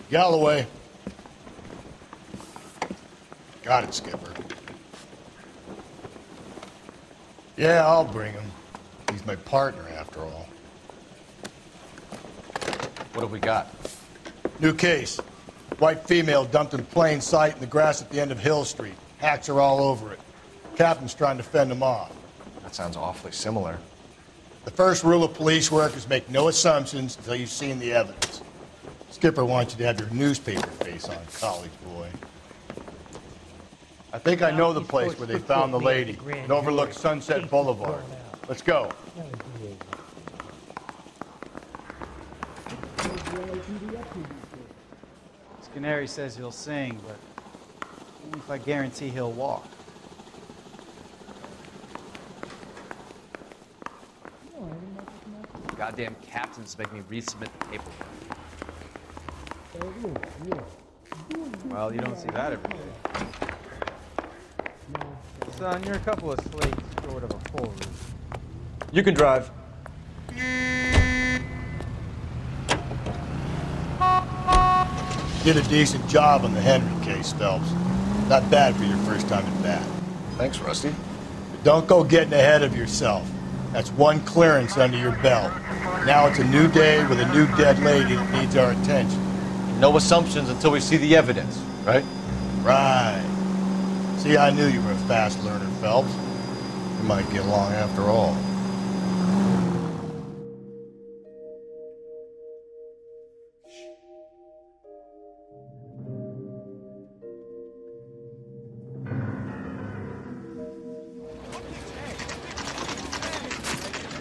Galloway. Got it, Skipper. Yeah, I'll bring him. He's my partner, after all. What have we got? New case. White female dumped in plain sight in the grass at the end of Hill Street. Hacks are all over it. Captain's trying to fend them off. That sounds awfully similar. The first rule of police work is make no assumptions until you've seen the evidence. Skipper wants you to have your newspaper face on, college boy. I think I know the place where they found the lady. It overlooks Sunset Boulevard. Let's go. Canary says he'll sing, but only if I guarantee he'll walk. Goddamn captains make me resubmit the paperwork. Well, you don't see that every day. Son, you're a couple of slates short of a full roof. You can drive. Did a decent job on the Henry case, Phelps. Not bad for your first time at bat. Thanks, Rusty. But don't go getting ahead of yourself. That's one clearance under your belt. Now it's a new day with a new dead lady that needs our attention. No assumptions until we see the evidence, right? Right. See, I knew you were a fast learner, Phelps. We might get along after all.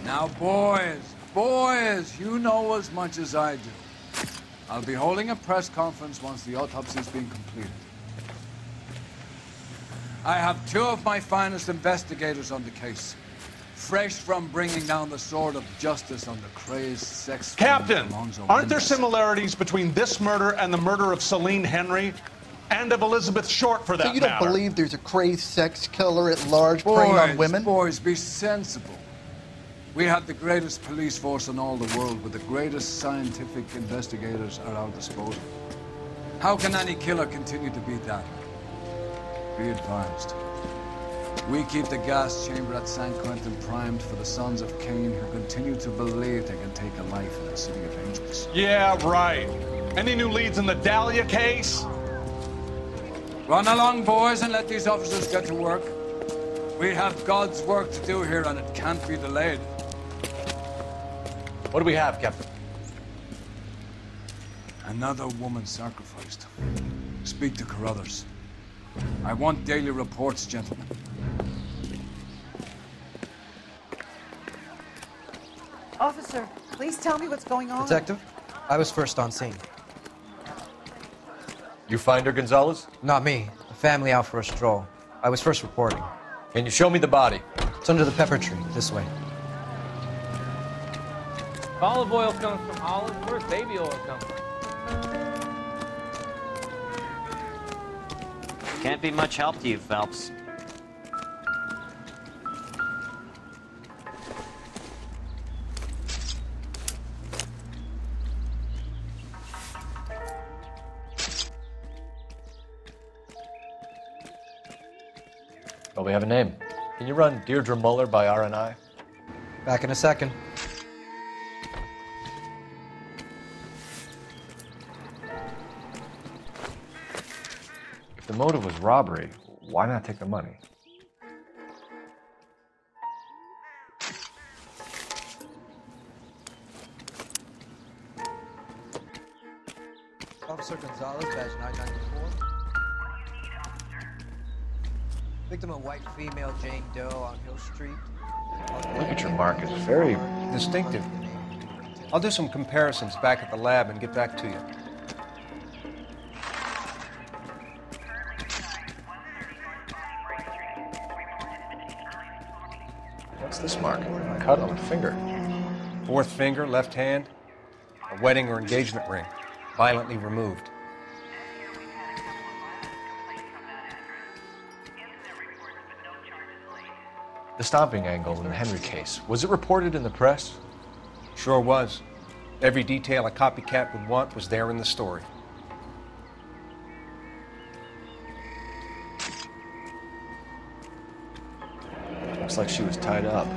Now, boys, you know as much as I do. I'll be holding a press conference once the autopsy's been completed. I have two of my finest investigators on the case, fresh from bringing down the sword of justice on the crazed sex... Captain, aren't there similarities between this murder and the murder of Celine Henry and of Elizabeth Short, for that matter? So you don't believe there's a crazed sex killer at large preying on women? Boys, be sensible. We have the greatest police force in all the world with the greatest scientific investigators at our disposal. How can any killer continue to beat that? Be advised. We keep the gas chamber at San Quentin primed for the sons of Cain who continue to believe they can take a life in the city of angels. Yeah, right. Any new leads in the Dahlia case? Run along, boys, and let these officers get to work. We have God's work to do here, and it can't be delayed. What do we have, Captain? Another woman sacrificed. Speak to Carruthers. I want daily reports, gentlemen. Officer, please tell me what's going on. Detective, I was first on scene. You find her, Gonzalez? Not me. A family out for a stroll. I was first reporting. Can you show me the body? It's under the pepper tree, this way. Olive oil comes from olives. Where's baby oil come from? Can't be much help to you, Phelps. Well, we have a name. Can you run Deirdre Muller by RNI? Back in a second. If the motive was robbery, why not take the money? Officer Gonzalez, badge 994. Victim, a white female, Jane Doe, on Hill Street. Look at your mark. It's very distinctive. I'll do some comparisons back at the lab and get back to you. What's this mark? A cut on the finger. Fourth finger, left hand. A wedding or engagement ring. Violently removed. The stomping angle in the Henry case. Was it reported in the press? Sure was. Every detail a copycat would want was there in the story. Looks like she was tied up.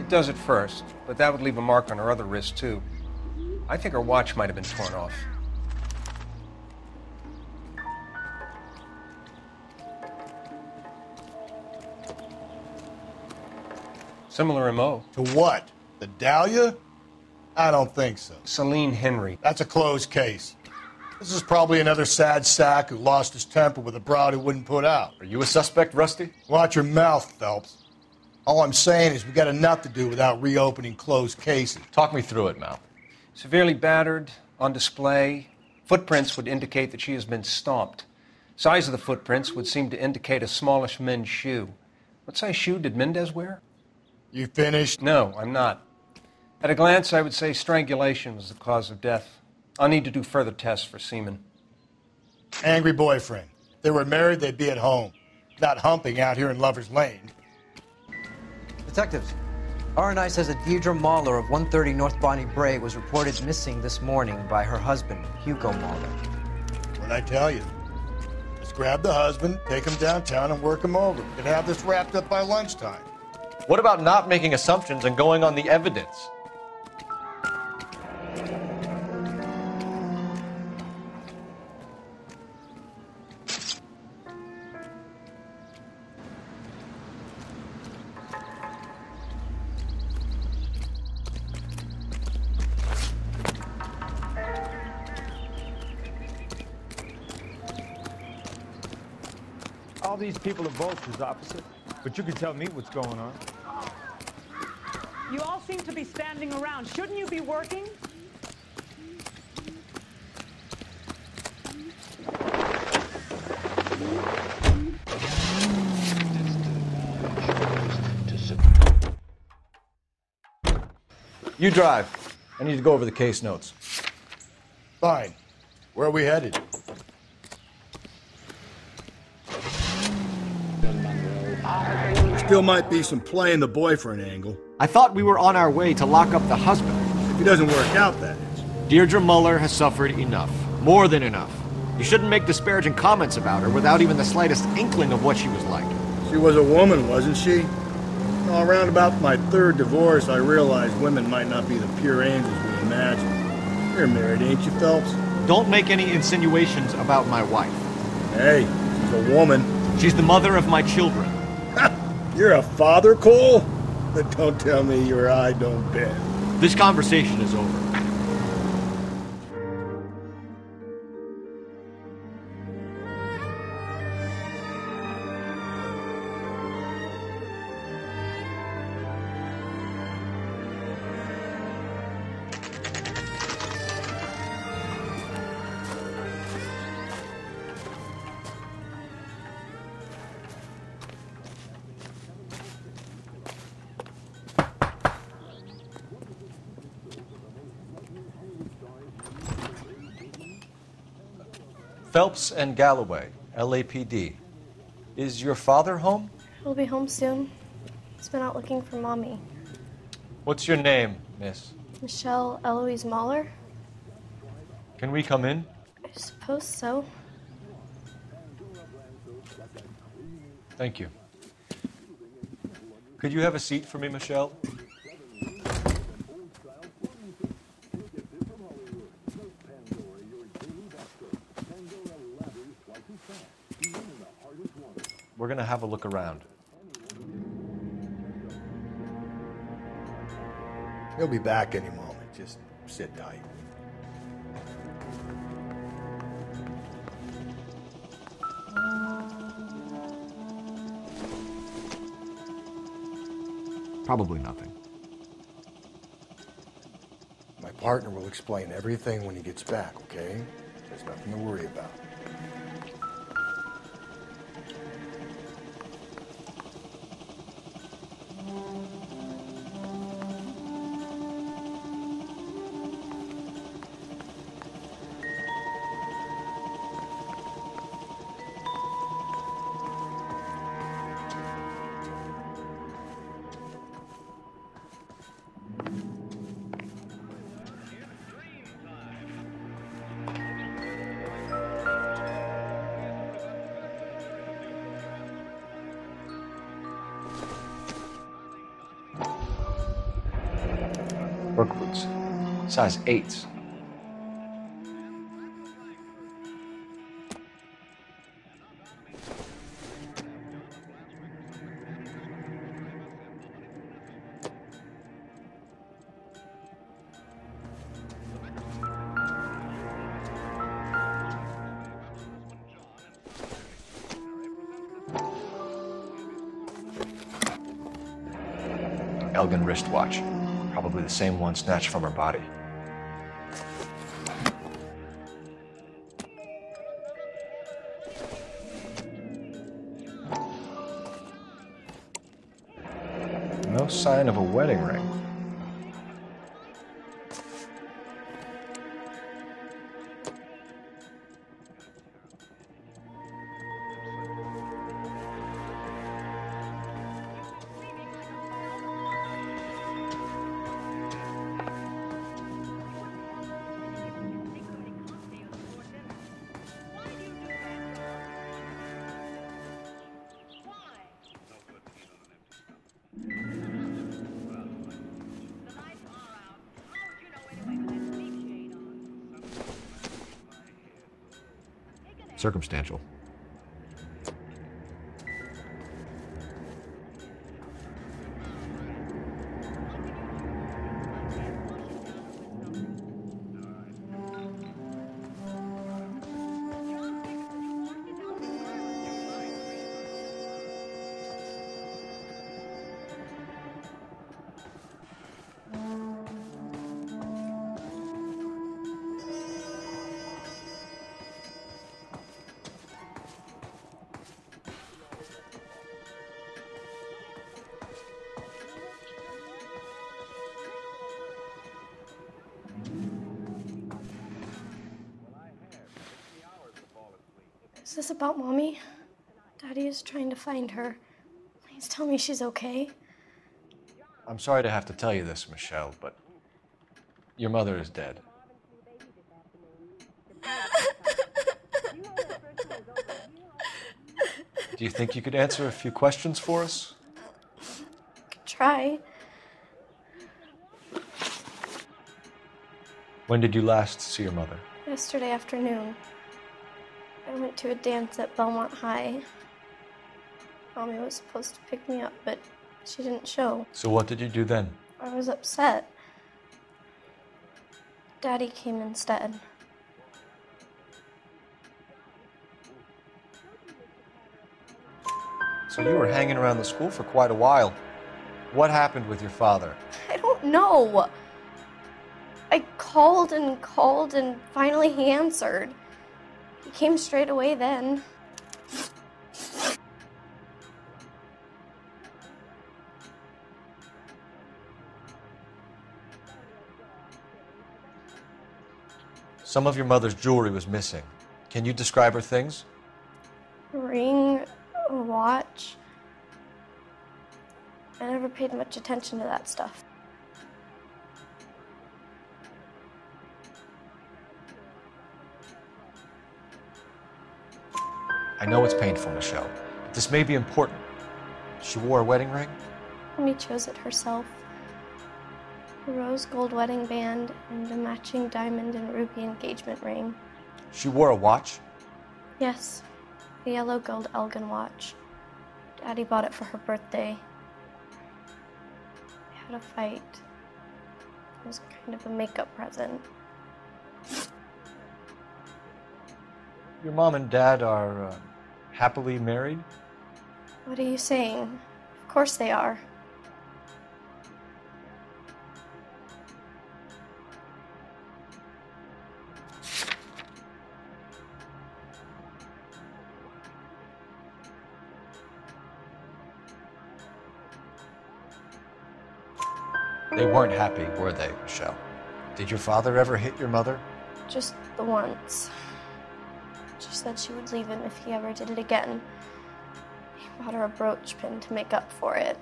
It does at first, but that would leave a mark on her other wrist, too. I think her watch might have been torn off. Similar MO. To what? The Dahlia? I don't think so. Celine Henry. That's a closed case. This is probably another sad sack who lost his temper with a broad who wouldn't put out. Are you a suspect, Rusty? Watch your mouth, Phelps. All I'm saying is we got enough to do without reopening closed cases. Talk me through it, Mal. Severely battered, on display. Footprints would indicate that she has been stomped. Size of the footprints would seem to indicate a smallish men's shoe. What size shoe did Mendez wear? You finished? No, I'm not. At a glance, I would say strangulation was the cause of death. I'll need to do further tests for semen. Angry boyfriend. If they were married, they'd be at home, not humping out here in Lover's Lane. Detectives, R&I says that Deirdre Mahler of 130 North Bonnie Bray was reported missing this morning by her husband, Hugo Mahler. What'd I tell you? Let's grab the husband, take him downtown, and work him over. We could have this wrapped up by lunchtime. What about not making assumptions and going on the evidence? All these people are vultures, officer, but you can tell me what's going on. You all seem to be standing around. Shouldn't you be working? You drive. I need to go over the case notes. Fine. Where are we headed? Still might be some playing the boyfriend angle. I thought we were on our way to lock up the husband. If he doesn't work out, that is. Deirdre Muller has suffered enough. More than enough. You shouldn't make disparaging comments about her without even the slightest inkling of what she was like. She was a woman, wasn't she? Around about my third divorce, I realized women might not be the pure angels we imagine. You're married, ain't you, Phelps? Don't make any insinuations about my wife. Hey, she's a woman. She's the mother of my children. You're a father, Cole? But don't tell me your eye don't bend. This conversation is over. Phelps and Galloway, LAPD. Is your father home? He'll be home soon. He's been out looking for Mommy. What's your name, miss? Michelle Eloise Mahler? Can we come in? I suppose so. Thank you. Could you have a seat for me, Michelle? We're going to have a look around. He'll be back any moment. Just sit tight. Probably nothing. partner will explain everything when he gets back, okay? There's nothing to worry about. Work boots. Size 8s. Elgin wristwatch. Probably the same one snatched from her body. No sign of a wedding ring. Circumstantial. Is this about Mommy? Daddy is trying to find her. Please tell me she's okay. I'm sorry to have to tell you this, Michelle, but your mother is dead. Do you think you could answer a few questions for us? Could try. When did you last see your mother? Yesterday afternoon. I went to a dance at Belmont High. Mommy was supposed to pick me up, but she didn't show. So what did you do then? I was upset. Daddy came instead. So you were hanging around the school for quite a while. What happened with your father? I don't know. I called and finally he answered. He came straight away then. Some of your mother's jewelry was missing. Can you describe her things? A ring, a watch. I never paid much attention to that stuff. I know it's painful, Michelle, but this may be important. She wore a wedding ring? Mommy chose it herself. A rose gold wedding band and a matching diamond and ruby engagement ring. She wore a watch? Yes, a yellow gold Elgin watch. Daddy bought it for her birthday. We had a fight. It was kind of a makeup present. Your mom and dad are happily married? What are you saying? Of course they are. They weren't happy, were they, Michelle? Did your father ever hit your mother? Just the once. She said she would leave him if he ever did it again. He bought her a brooch pin to make up for it.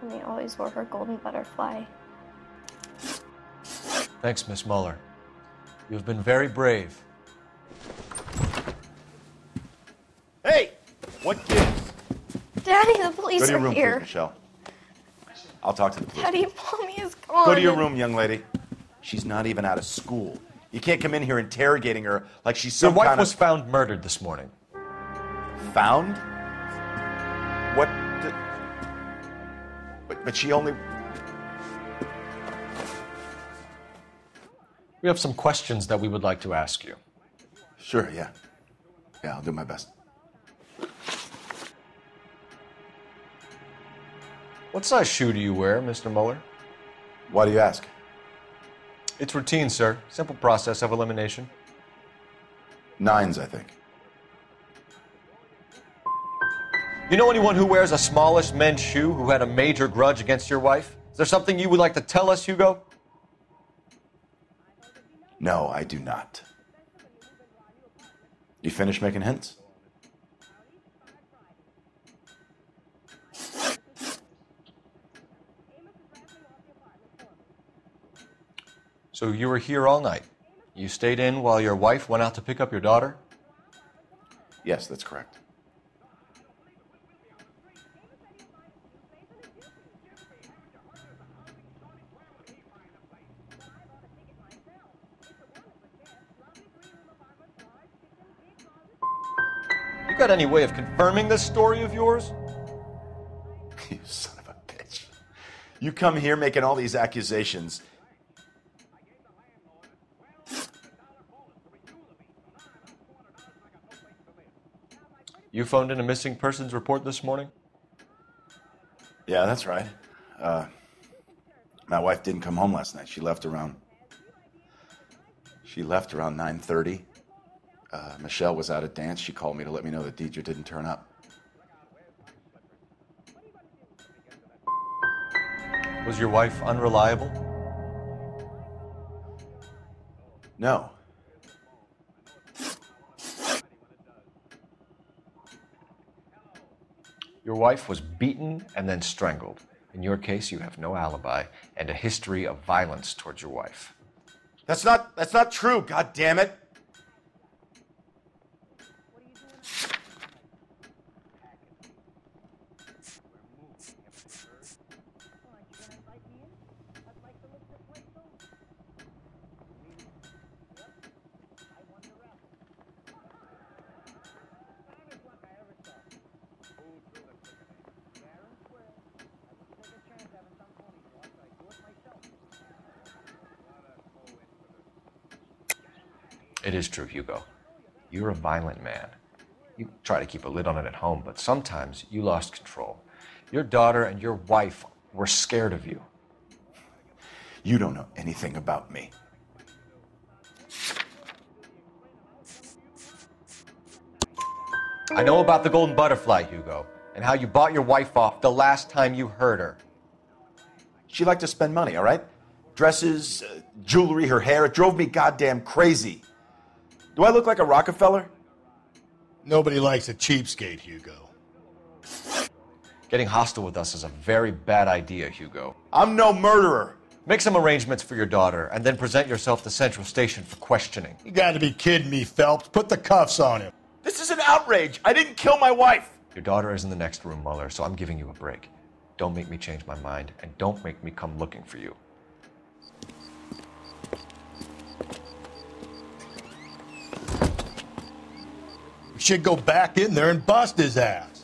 And he always wore her golden butterfly. Thanks, Miss Muller. You've been very brave. Hey! What gives? Daddy, the police Go to your are room, here. please, Michelle. I'll talk to the police. Daddy, Mommy is gone. Go to your room, young lady. She's not even out of school. You can't come in here interrogating her like she's some Your wife kind was found murdered this morning. Found? What? But she only... We have some questions that we would like to ask you. Sure, yeah. Yeah, I'll do my best. What size shoe do you wear, Mr. Muller? Why do you ask? It's routine, sir. Simple process of elimination. 9s, I think. You know anyone who wears a smallish men's shoe who had a major grudge against your wife? Is there something you would like to tell us, Hugo? No, I do not. You finished making hints? So you were here all night. You stayed in while your wife went out to pick up your daughter? Yes, that's correct. You got any way of confirming this story of yours? You son of a bitch. You come here making all these accusations. You phoned in a missing persons report this morning? Yeah, that's right. My wife didn't come home last night. She left around 9:30. Michelle was out at dance. She called me to let me know that Deidre didn't turn up. Was your wife unreliable? No. Your wife was beaten and then strangled. In your case, you have no alibi and a history of violence towards your wife. That's not true, god damn it. It is true, Hugo. You're a violent man. You try to keep a lid on it at home, but sometimes you lost control. Your daughter and your wife were scared of you. You don't know anything about me. I know about the golden butterfly, Hugo, and how you bought your wife off the last time you heard her. She liked to spend money, all right? Dresses, jewelry, her hair. It drove me goddamn crazy. Do I look like a Rockefeller? Nobody likes a cheapskate, Hugo. Getting hostile with us is a very bad idea, Hugo. I'm no murderer. Make some arrangements for your daughter, and then present yourself to Central Station for questioning. You gotta be kidding me, Phelps. Put the cuffs on him. This is an outrage. I didn't kill my wife. Your daughter is in the next room, Muller, so I'm giving you a break. Don't make me change my mind, and don't make me come looking for you. We should go back in there and bust his ass.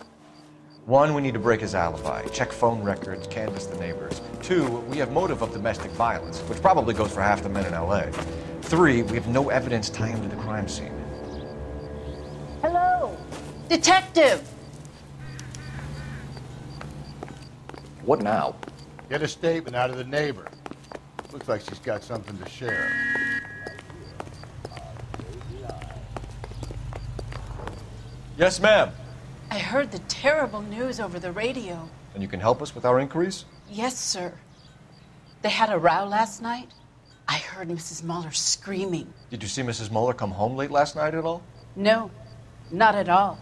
1, we need to break his alibi. Check phone records, canvass the neighbors. 2, we have motive of domestic violence, which probably goes for half the men in LA. 3, we have no evidence tying him to the crime scene. Hello, detective. What now? Get a statement out of the neighbor. Looks like she's got something to share. Yes, ma'am. I heard the terrible news over the radio. And you can help us with our inquiries? Yes, sir. They had a row last night. I heard Mrs. Muller screaming. Did you see Mrs. Muller come home late last night at all? No, not at all.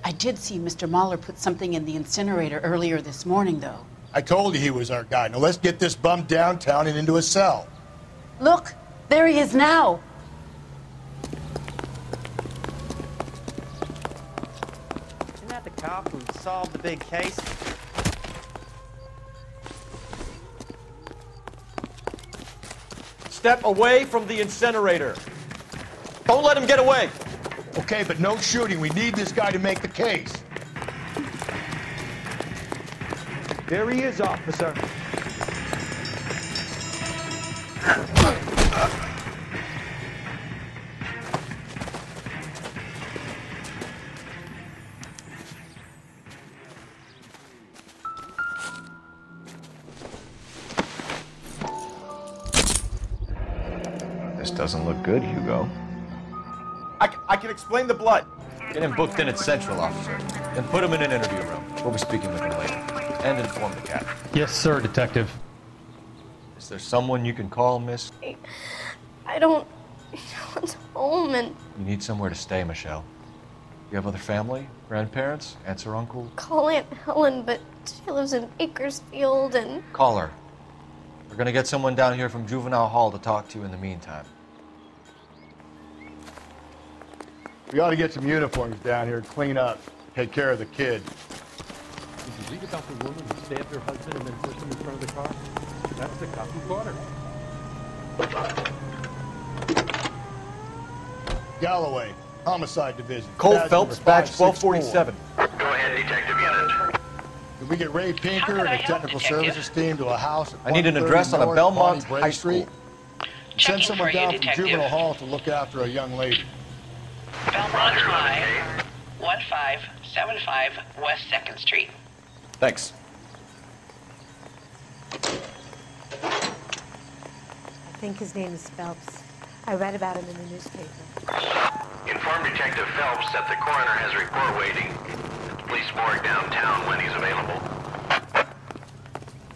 I did see Mr. Muller put something in the incinerator earlier this morning, though. I told you he was our guy. Now let's get this bum downtown and into a cell. Look, there he is now. Isn't that the cop who solved the big case? Step away from the incinerator. Don't let him get away. Okay, but no shooting. We need this guy to make the case. There he is, officer. This doesn't look good, Hugo. I can explain the blood. Get him booked in at Central, officer. Then put him in an interview room. We'll be speaking with him later. And inform the captain. Yes, sir, Detective. Is there someone you can call, miss? I don't want home and You need somewhere to stay, Michelle. You have other family? Grandparents? Aunts or uncle? call Aunt Helen, but she lives in Bakersfield and Call her. We're gonna get someone down here from Juvenile Hall to talk to you in the meantime. We ought to get some uniforms down here, clean up, take care of the kid. Did you read about the woman who stabbed her husband and then pushed him in front of the car? That's the cop who caught her. Galloway, Homicide Division. Cole Badge Phelps, number badge 564. 1247. Go ahead, Detective Unit. Can we get Ray Pinker and a technical services team to a house at I need an 130 address on a North Belmont Bonnie Brae High Street? School. And send someone down from Juvenile Hall to look after a young lady. Belmont High, 1575 West 2nd Street. Thanks. I think his name is Phelps. I read about him in the newspaper. Inform Detective Phelps that the coroner has a report waiting at the police morgue downtown when he's available.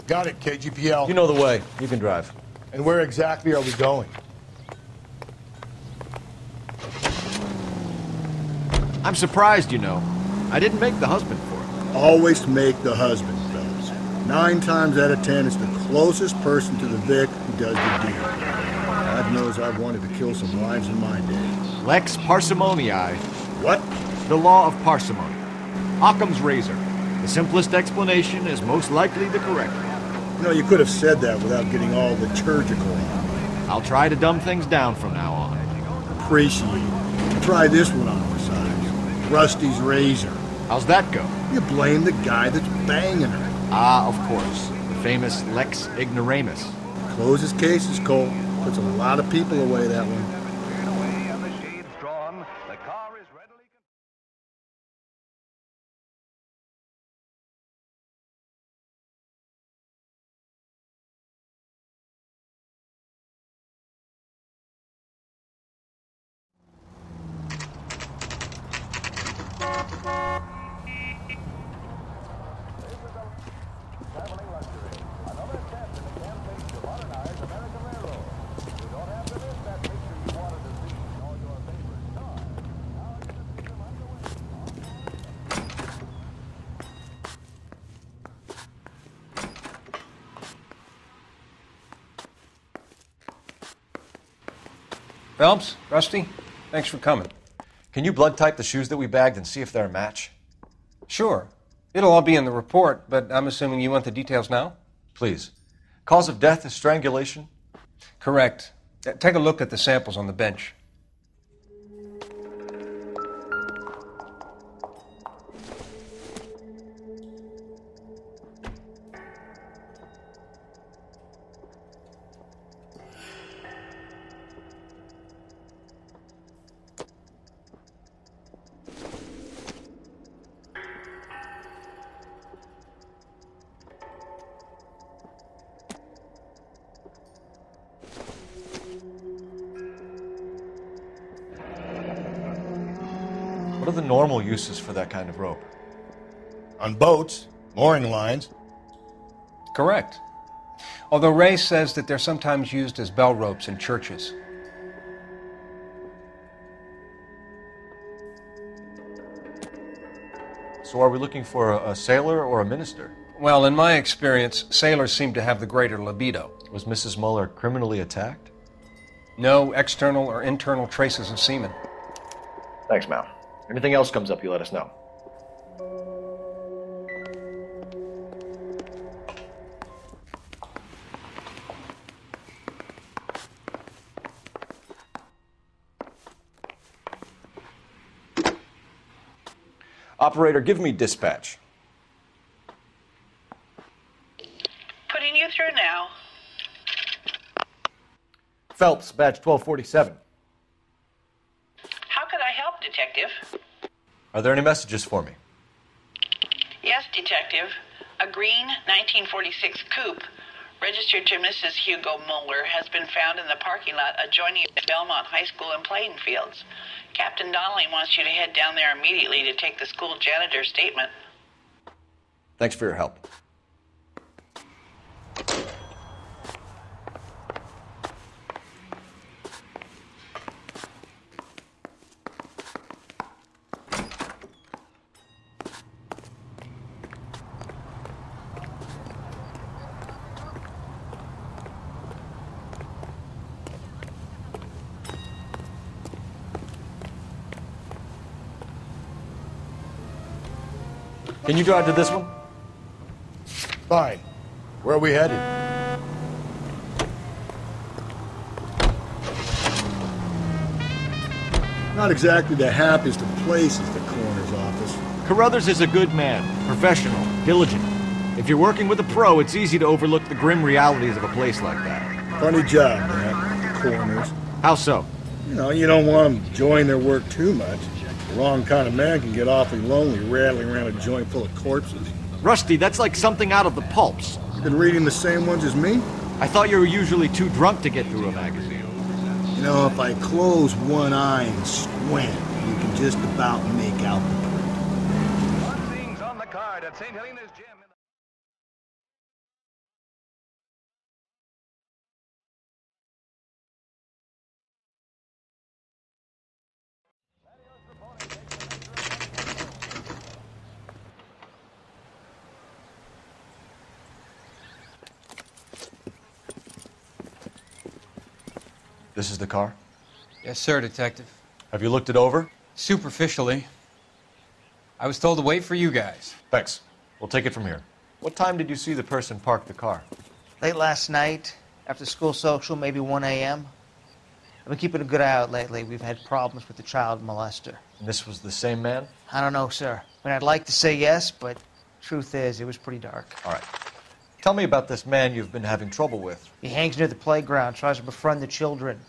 Got it, KGPL. You know the way. You can drive. And where exactly are we going? I'm surprised, you know. I didn't make the husband for it. Always make the husband, Phelps. 9 times out of 10, it's the closest person to the Vic who does the deed. God knows I've wanted to kill some wives in my day. Lex parsimoniae. What? The law of parsimony. Occam's razor. The simplest explanation is most likely the correct one. You know, you could have said that without getting all liturgical on me. I'll try to dumb things down from now on. Appreciate it. Try this one on for size. Rusty's razor. How's that go? You blame the guy that's banging her. Ah, of course. The famous Lex ignoramus. Closes cases, Cole. Puts a lot of people away, that one. Phelps, Rusty, thanks for coming. Can you blood type the shoes that we bagged and see if they're a match? Sure. It'll all be in the report, but I'm assuming you want the details now? Please. Cause of death is strangulation? Correct. Take a look at the samples on the bench. What are the normal uses for that kind of rope? On boats, mooring lines. Correct. Although Ray says that they're sometimes used as bell ropes in churches. So are we looking for a sailor or a minister? Well, in my experience, sailors seem to have the greater libido. Was Mrs. Muller criminally attacked? No external or internal traces of semen. Thanks, Mal. Anything else comes up, you let us know. Operator, give me dispatch. Putting you through now. Phelps, badge 1247. How could I help, Detective? Are there any messages for me? Yes, Detective. A green 1946 coupe, registered to Mrs. Hugo Muller, has been found in the parking lot adjoining Belmont High School in playing fields. Captain Donnelly wants you to head down there immediately to take the school janitor's statement. Thanks for your help. Can you drive to this one? Fine. Where are we headed? Not exactly the happiest of places, the coroner's office. Carruthers is a good man, professional, diligent. If you're working with a pro, it's easy to overlook the grim realities of a place like that. Funny job, that, coroners. How so? You know, you don't want them enjoying their work too much. The wrong kind of man can get awfully lonely rattling around a joint full of corpses. Rusty, that's like something out of the pulps. You been reading the same ones as me? I thought you were usually too drunk to get through a magazine. You know, if I close one eye and squint, you can just about make out the print. One thing's on the card at St. Helena's Gym. This is the car? Yes, sir, Detective. Have you looked it over? Superficially. I was told to wait for you guys. Thanks. We'll take it from here. What time did you see the person park the car? Late last night, after school social, maybe 1 a.m. I've been keeping a good eye out lately. We've had problems with the child molester. And this was the same man? I don't know, sir. I mean, I'd like to say yes, but truth is, it was pretty dark. All right. Tell me about this man you've been having trouble with. He hangs near the playground, tries to befriend the children.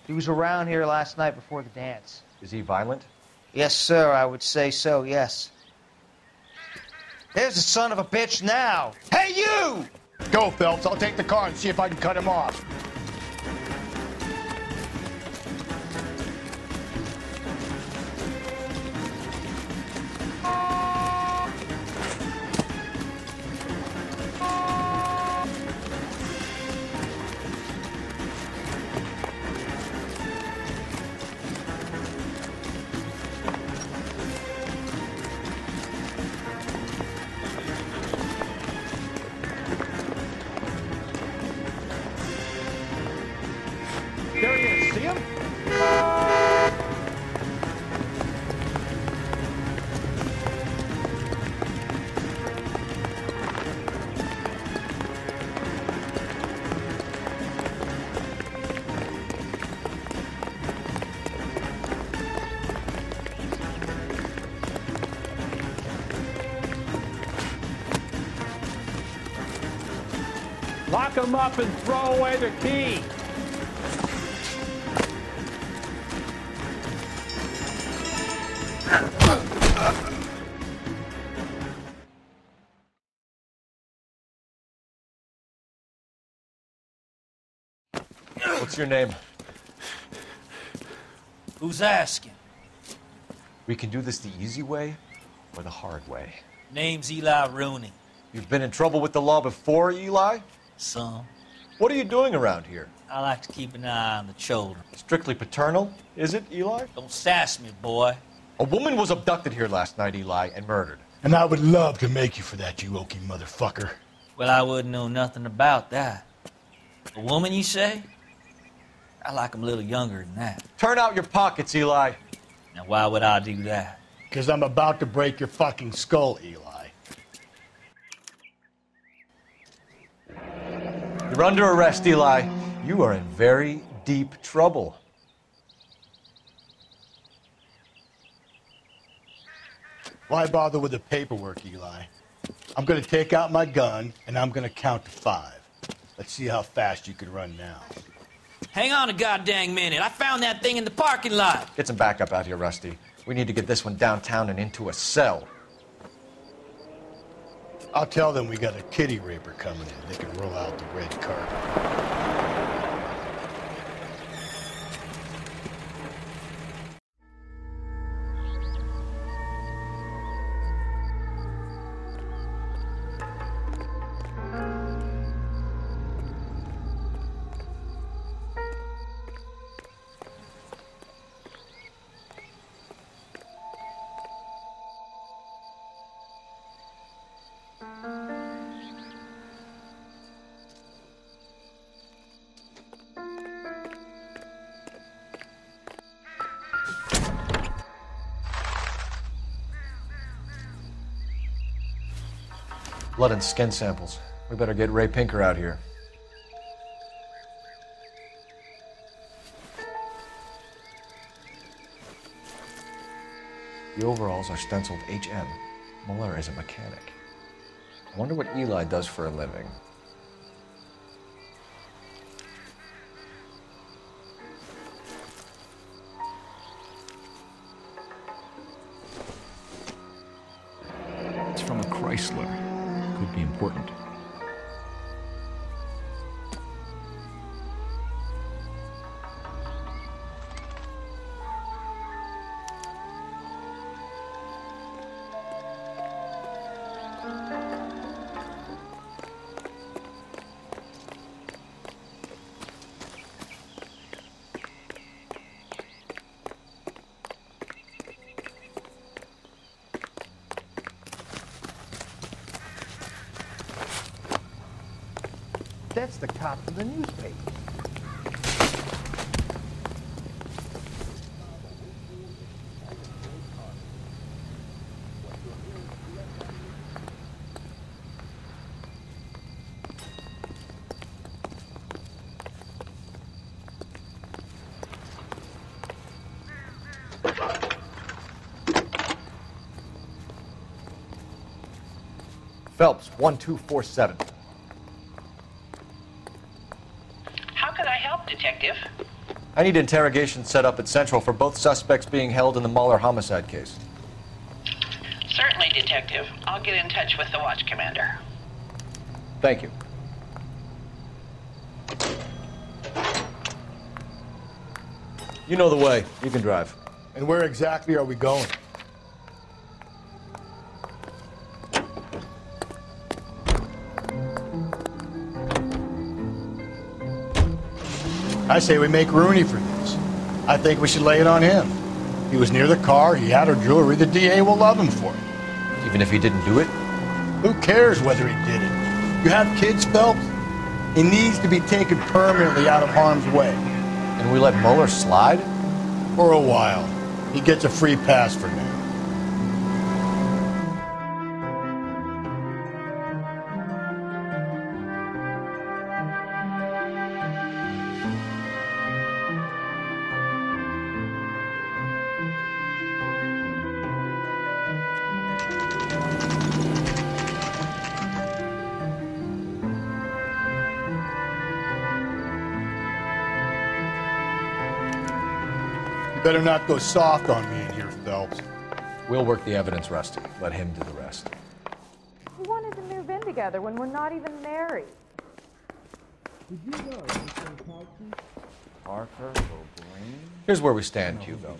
He was around here last night before the dance. Is he violent? Yes, sir, I would say so, yes. There's the son of a bitch now. Hey, you! Go, Phelps. I'll take the car and see if I can cut him off. There he is. See him? Lock him up and throw away the key. What's your name? Who's asking? We can do this the easy way or the hard way. Name's Eli Rooney. You've been in trouble with the law before, Eli? Some. What are you doing around here? I like to keep an eye on the children. Strictly paternal, is it, Eli? Don't sass me, boy. A woman was abducted here last night, Eli, and murdered. And I would love to make you for that, you oaky motherfucker. Well, I wouldn't know nothing about that. A woman, you say? I like them a little younger than that. Turn out your pockets, Eli. Now, why would I do that? Because I'm about to break your fucking skull, Eli. You're under arrest, Eli. You are in very deep trouble. Why bother with the paperwork, Eli? I'm gonna take out my gun, and I'm gonna count to 5. Let's see how fast you can run now. Hang on a goddamn minute. I found that thing in the parking lot. Get some backup out here, Rusty. We need to get this one downtown and into a cell. I'll tell them we got a kitty raper coming in. They can roll out the red carpet. Blood and skin samples. We better get Ray Pinker out here. The overalls are stenciled HM. Muller is a mechanic. I wonder what Eli does for a living. It's from a Chrysler. Could be important. That's the cop from the newspaper. Phelps, 1247. Detective. I need interrogation set up at Central for both suspects being held in the Muller homicide case. Certainly, Detective. I'll get in touch with the watch commander. Thank you. You know the way. You can drive. And where exactly are we going? I say we make Rooney for this. I think we should lay it on him. He was near the car, he had her jewelry, the DA will love him for it. Even if he didn't do it? Who cares whether he did it? You have kids, Phelps? He needs to be taken permanently out of harm's way. And we let Muller slide? For a while. He gets a free pass for now. Better not go soft on me in here, Phelps. We'll work the evidence, Rusty. Let him do the rest. We wanted to move in together when we're not even married. Did you know Parker O'Brien? Here's where we stand, Hugo.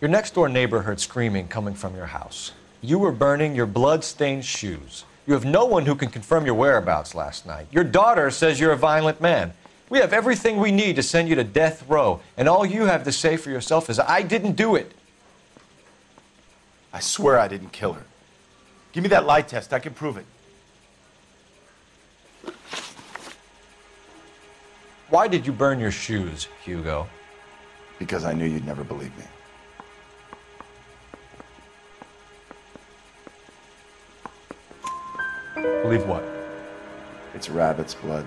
Your next-door neighbor heard screaming coming from your house. You were burning your blood-stained shoes. You have no one who can confirm your whereabouts last night. Your daughter says you're a violent man. We have everything we need to send you to death row, and all you have to say for yourself is, I didn't do it. I swear I didn't kill her. Give me that lie test. I can prove it. Why did you burn your shoes, Hugo? Because I knew you'd never believe me. Believe what? It's rabbit's blood.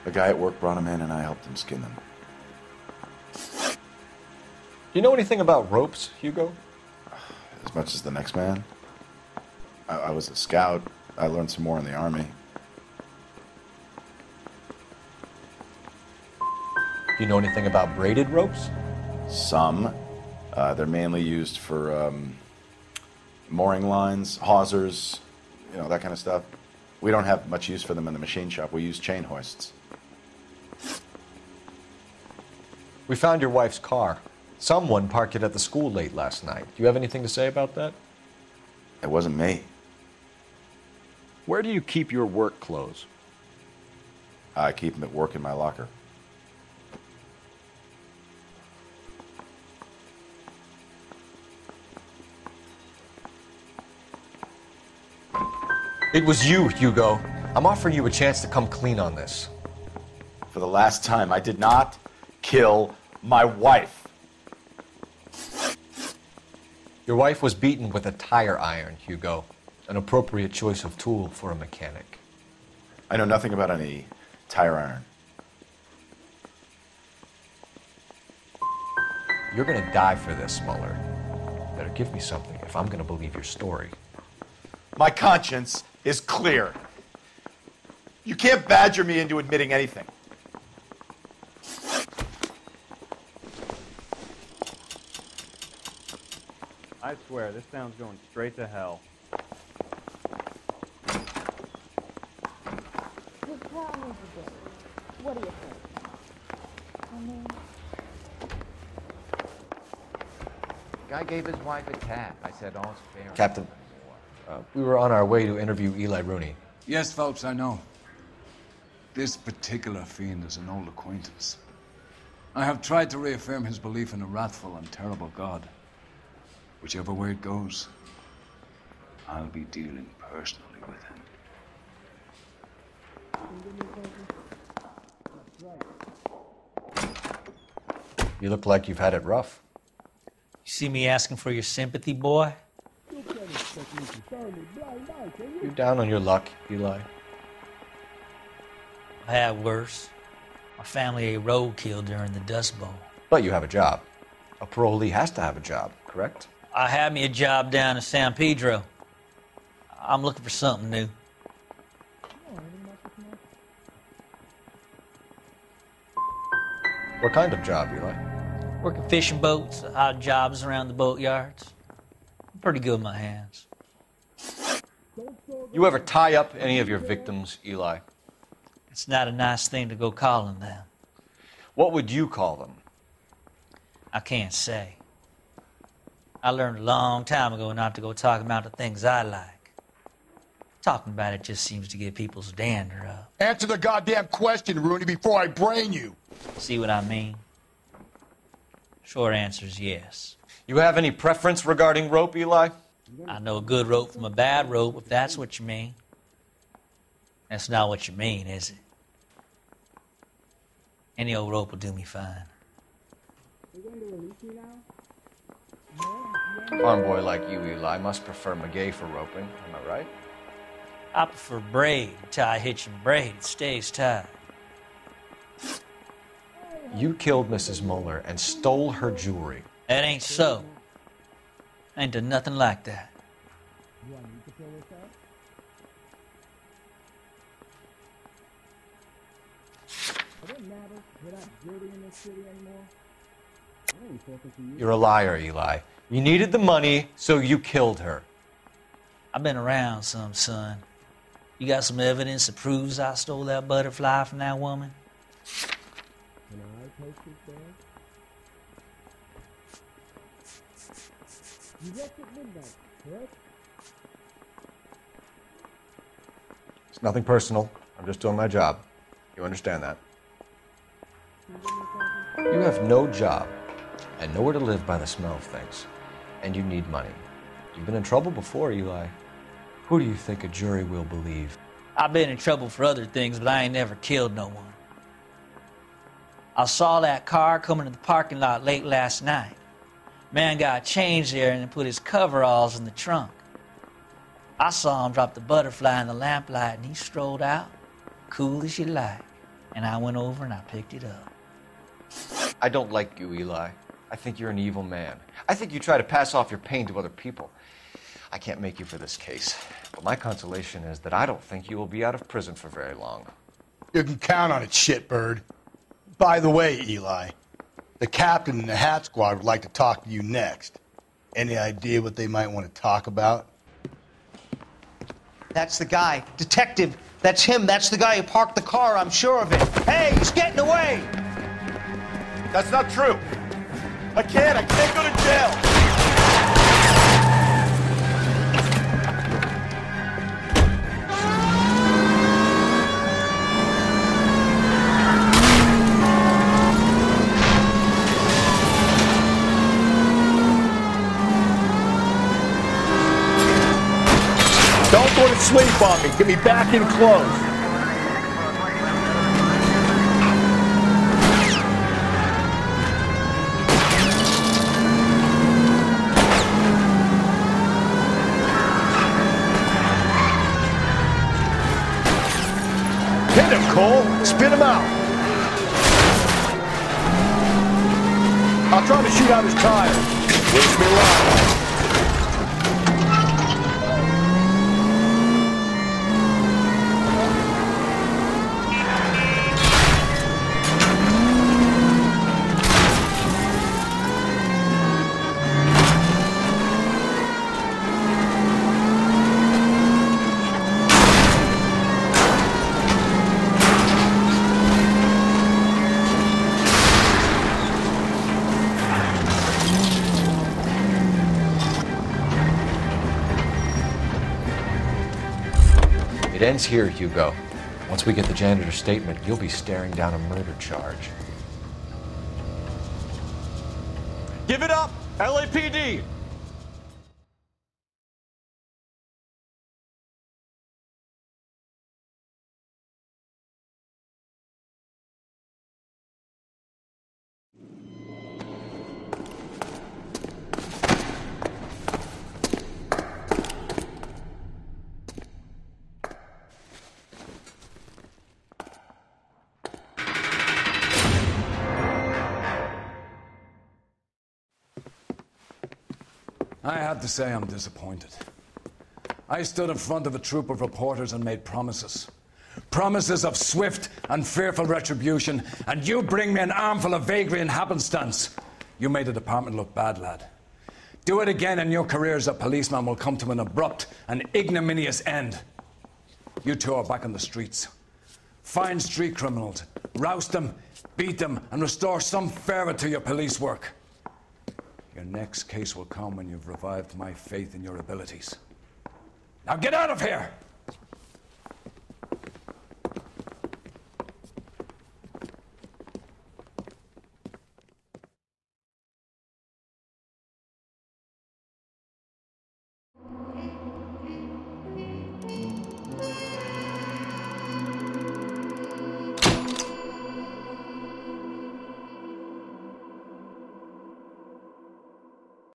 A guy at work brought him in and I helped him skin them. Do you know anything about ropes, Hugo? As much as the next man. I was a scout. I learned some more in the army. Do you know anything about braided ropes? Some. They're mainly used for mooring lines, hawsers, you know, that kind of stuff. We don't have much use for them in the machine shop. We use chain hoists. We found your wife's car. Someone parked it at the school late last night. Do you have anything to say about that? It wasn't me. Where do you keep your work clothes? I keep them at work in my locker. It was you, Hugo. I'm offering you a chance to come clean on this. For the last time, I did not kill my wife. Your wife was beaten with a tire iron, Hugo. An appropriate choice of tool for a mechanic. I know nothing about any tire iron. You're gonna die for this, Mueller. Better give me something if I'm gonna believe your story. My conscience is clear. You can't badger me into admitting anything. I swear, this town's going straight to hell. What do you think? Guy gave his wife a tap. I said, all's fair. Captain, we were on our way to interview Eli Rooney. Yes, Phelps, I know. This particular fiend is an old acquaintance. I have tried to reaffirm his belief in a wrathful and terrible God. Whichever way it goes, I'll be dealing personally with him. You look like you've had it rough. You see me asking for your sympathy, boy? You're down on your luck, Eli. I had worse. My family ate roadkill during the Dust Bowl. But you have a job. A parolee has to have a job, correct? I had me a job down in San Pedro. I'm looking for something new. What kind of job, Eli? Working fishing boats, odd jobs around the boatyards. I'm pretty good with my hands. You ever tie up any of your victims, Eli? It's not a nice thing to go calling them. What would you call them? I can't say. I learned a long time ago not to go talking about the things I like. Talking about it just seems to get people's dander up. Answer the goddamn question, Rooney, before I brain you. See what I mean? Short answer is yes. You have any preference regarding rope, Eli? I know a good rope from a bad rope, if that's what you mean. That's not what you mean, is it? Any old rope will do me fine. A farm boy like you, Eli, must prefer Magay for roping. Am I right? I prefer braid. Tie, hitch, and braid. It stays tied. You killed Mrs. Mueller and stole her jewelry. That ain't so. I ain't done nothing like that. You're a liar, Eli. You needed the money, so you killed her. I've been around some, son. You got some evidence that proves I stole that butterfly from that woman? Nothing personal. I'm just doing my job. You understand that? You have no job and nowhere to live by the smell of things. And you need money. You've been in trouble before, Eli. Who do you think a jury will believe? I've been in trouble for other things, but I ain't never killed no one. I saw that car coming to the parking lot late last night. Man got changed there and put his coveralls in the trunk. I saw him drop the butterfly in the lamplight and he strolled out, cool as you like. And I went over and I picked it up. I don't like you, Eli. I think you're an evil man. I think you try to pass off your pain to other people. I can't make you for this case, but my consolation is that I don't think you will be out of prison for very long. You can count on it, shitbird. By the way, Eli, the captain and the hat squad would like to talk to you next. Any idea what they might want to talk about? That's the guy. Detective, that's him. That's the guy who parked the car, I'm sure of it. Hey, he's getting away! That's not true. I can't go to jail. Don't go to sleep on me. Get me back in close. Hit him, Cole. Spit him out. I'll try to shoot out his tires. Wish me luck. It ends here, Hugo. Once we get the janitor's statement, you'll be staring down a murder charge. Give it up, LAPD! I have to say I'm disappointed. I stood in front of a troop of reporters and made promises. Promises of swift and fearful retribution, and you bring me an armful of vagary and happenstance. You made the department look bad, lad. Do it again and your career as a policeman will come to an abrupt and ignominious end. You two are back on the streets. Find street criminals, roust them, beat them, and restore some fervor to your police work. Your next case will come when you've revived my faith in your abilities. Now get out of here!